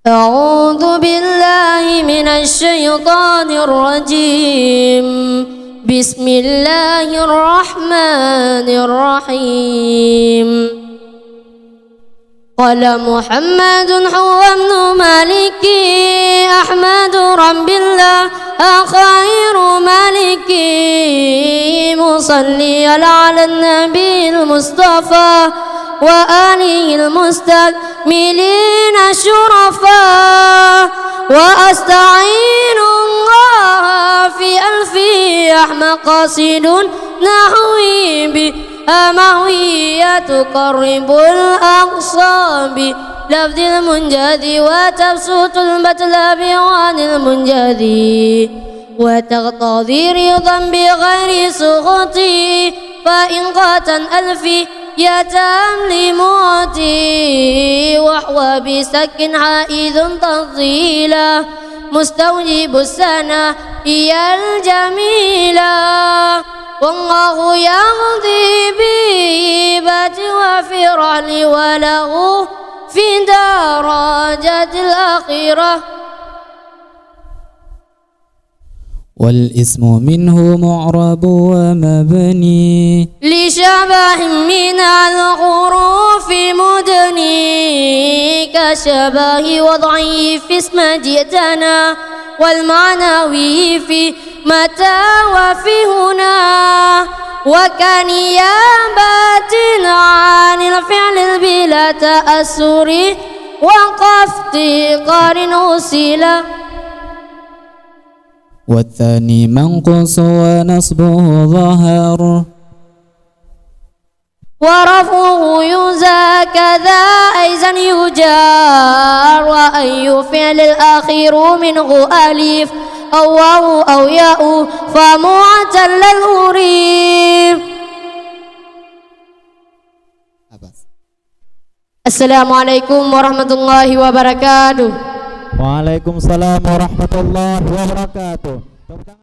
أعوذ بالله من الشيطان الرجيم. بسم الله الرحمن الرحيم. قال محمد هو ابن مالك أحمد رب الله خير مالك مصلي على النبي المصطفى وآله المستكملين الشرفاء وأستعين الله في ألف مقاصد نحوي بأموية تقرب الأقصى بلفظ المنجدي وتبسط المطلب عن المنجدي وتقتضي رضا بغير سخطي فإن قاتا ألفي يتام لموتي وهو بسك حائذ تفضيلا مستوجب السنة هي الجميلة والله يقضي بهبة وفرح وله في درجة الآخرة. والاسم منه معرب ومبني لشبه من الحروف مدني كشبه وضعه في اسم جئتنا والمعنوي في متى وفي هنا وكنيابة عن الفعل بلا تأثر وقفت قارن أسلا. والثاني منقوص ونصبه ظهر ورفعه يزى كذا أيضا يجار وأي فعل الأخير منه ألف أو واو أو ياء فمعتل الأريف. السلام عليكم ورحمة الله وبركاته. Waalaikumsalam warahmatullahi wabarakatuh.